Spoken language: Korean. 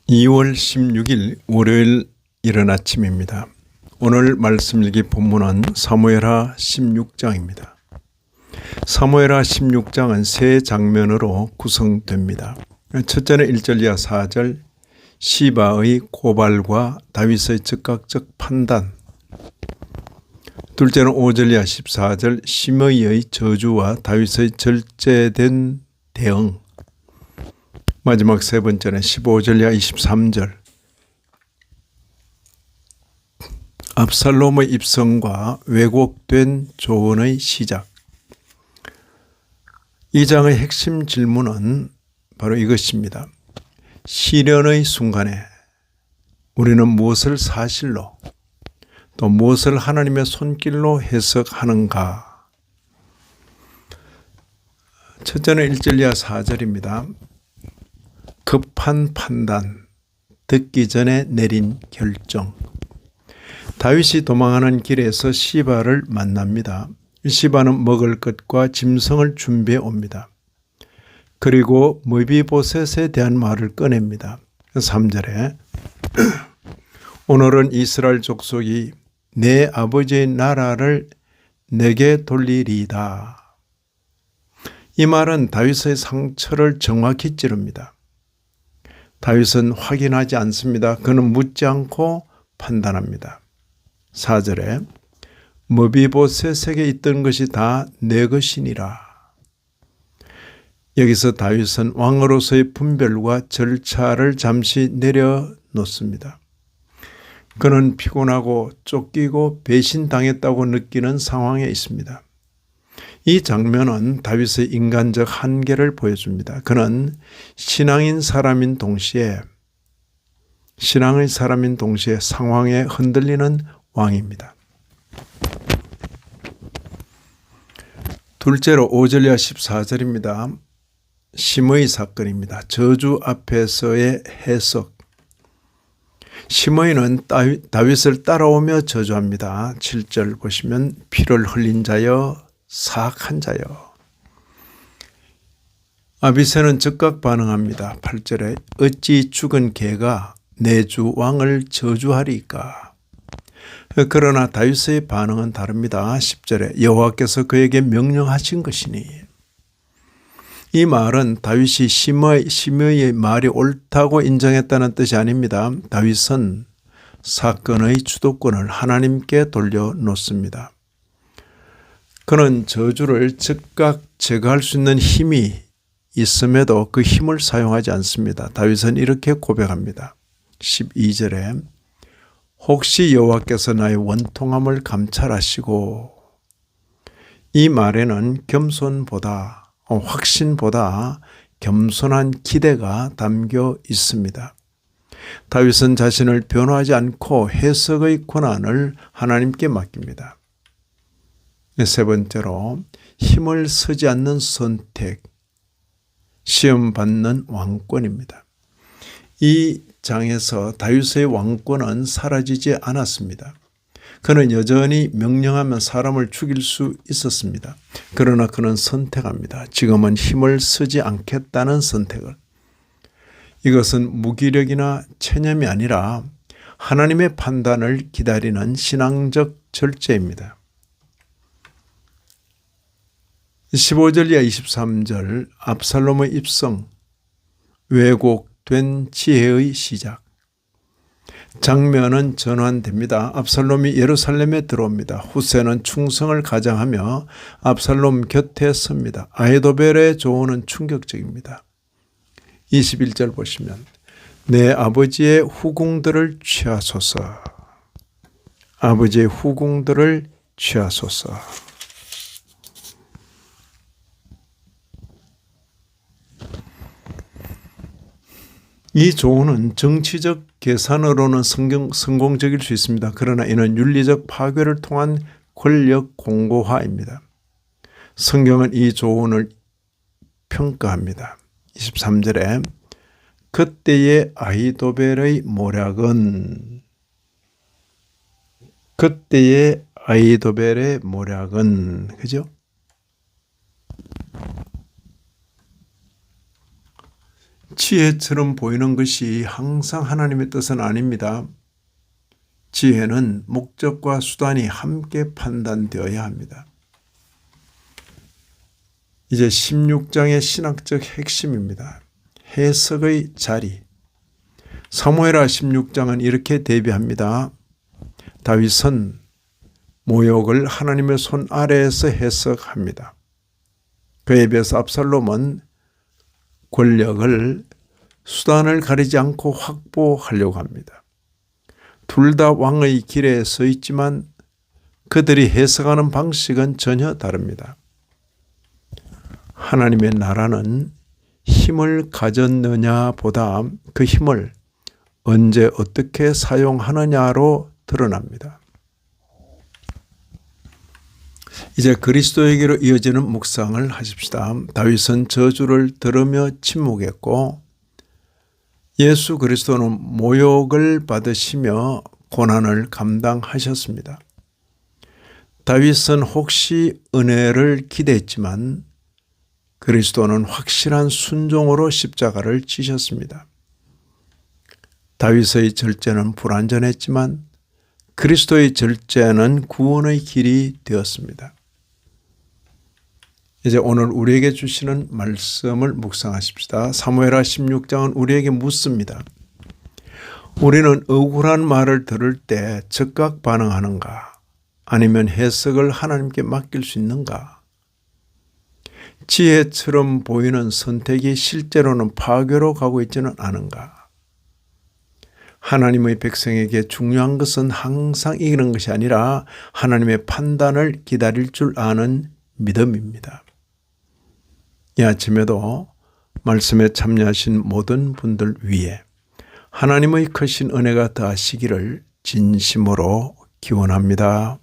2월 16일 월요일 이른 아침입니다. 오늘 말씀 읽기 본문은 사무엘하 16장입니다. 사무엘하 16장은 세 장면으로 구성됩니다. 첫째는 1절 이하 4절 시바의 고발과 다윗의 즉각적 판단, 둘째는 5절 이하 14절 시므이의 저주와 다윗의 절제된 대응, 마지막 세 번째는 15절 이하 23절 압살롬의 입성과 왜곡된 조언의 시작. 이 장의 핵심 질문은 바로 이것입니다. 시련의 순간에 우리는 무엇을 사실로 또 무엇을 하나님의 손길로 해석하는가. 첫째는 1절 이하 4절입니다. 급한 판단, 듣기 전에 내린 결정. 다윗이 도망하는 길에서 시바를 만납니다. 시바는 먹을 것과 짐승을 준비해 옵니다. 그리고 무비보셋에 대한 말을 꺼냅니다. 3절에 오늘은 이스라엘 족속이 내 아버지의 나라를 내게 돌리리이다. 이 말은 다윗의 상처를 정확히 찌릅니다. 다윗은 확인하지 않습니다. 그는 묻지 않고 판단합니다. 4절에 무비보셋에게 있던 것이 다 내 것이니라. 여기서 다윗은 왕으로서의 분별과 절차를 잠시 내려놓습니다. 그는 피곤하고 쫓기고 배신당했다고 느끼는 상황에 있습니다. 이 장면은 다윗의 인간적 한계를 보여줍니다. 그는 신앙의 사람인 동시에 상황에 흔들리는 왕입니다. 둘째로 5절 이하 14절입니다. 시므이 사건입니다. 저주 앞에서의 해석. 시므이는 다윗을 따라오며 저주합니다. 7절 보시면 피를 흘린 자여 사악한 자여. 아비새는 즉각 반응합니다. 8절에 어찌 죽은 개가 내 주 왕을 저주하리까. 그러나 다윗의 반응은 다릅니다. 10절에 여호와께서 그에게 명령하신 것이니. 이 말은 다윗이 시므이의 말이 옳다고 인정했다는 뜻이 아닙니다. 다윗은 사건의 주도권을 하나님께 돌려놓습니다. 그는 저주를 즉각 제거할 수 있는 힘이 있음에도 그 힘을 사용하지 않습니다. 다윗은 이렇게 고백합니다. 12절에 혹시 여호와께서 나의 원통함을 감찰하시고. 이 말에는 확신보다 겸손한 기대가 담겨 있습니다. 다윗은 자신을 변호하지 않고 해석의 권한을 하나님께 맡깁니다. 세 번째로 힘을 쓰지 않는 선택, 시험받는 왕권입니다. 이 장에서 다윗의 왕권은 사라지지 않았습니다. 그는 여전히 명령하면 사람을 죽일 수 있었습니다. 그러나 그는 선택합니다. 지금은 힘을 쓰지 않겠다는 선택을. 이것은 무기력이나 체념이 아니라 하나님의 판단을 기다리는 신앙적 절제입니다. 15절 이하 23절 압살롬의 입성, 왜곡된 지혜의 시작. 장면은 전환됩니다. 압살롬이 예루살렘에 들어옵니다. 후세는 충성을 가장하며 압살롬 곁에 섭니다. 아히도벨의 조언은 충격적입니다. 21절 보시면 내 아버지의 후궁들을 취하소서. 아버지의 후궁들을 취하소서. 이 조언은 정치적 계산으로는 성공적일 수 있습니다. 그러나 이는 윤리적 파괴를 통한 권력 공고화입니다. 성경은 이 조언을 평가합니다. 23절에 그때의 아히도벨의 모략은 그죠? 지혜처럼 보이는 것이 항상 하나님의 뜻은 아닙니다. 지혜는 목적과 수단이 함께 판단되어야 합니다. 이제 16장의 신학적 핵심입니다. 해석의 자리. 사무엘하 16장은 이렇게 대비합니다. 다윗은 모욕을 하나님의 손 아래에서 해석합니다. 그에 비해서 압살롬은 권력을 수단을 가리지 않고 확보하려고 합니다. 둘 다 왕의 길에 서 있지만 그들이 해석하는 방식은 전혀 다릅니다. 하나님의 나라는 힘을 가졌느냐 보다 그 힘을 언제 어떻게 사용하느냐로 드러납니다. 이제 그리스도에게로 이어지는 묵상을 하십시다. 다윗은 저주를 들으며 침묵했고 예수 그리스도는 모욕을 받으시며 고난을 감당하셨습니다. 다윗은 혹시 은혜를 기대했지만 그리스도는 확실한 순종으로 십자가를 지셨습니다. 다윗의 절제는 불완전했지만 그리스도의 절제는 구원의 길이 되었습니다. 이제 오늘 우리에게 주시는 말씀을 묵상하십시다. 사무엘하 16장은 우리에게 묻습니다. 우리는 억울한 말을 들을 때 즉각 반응하는가? 아니면 해석을 하나님께 맡길 수 있는가? 지혜처럼 보이는 선택이 실제로는 파괴로 가고 있지는 않은가? 하나님의 백성에게 중요한 것은 항상 이기는 것이 아니라 하나님의 판단을 기다릴 줄 아는 믿음입니다. 이 아침에도 말씀에 참여하신 모든 분들 위해 하나님의 크신 은혜가 더하시기를 진심으로 기원합니다.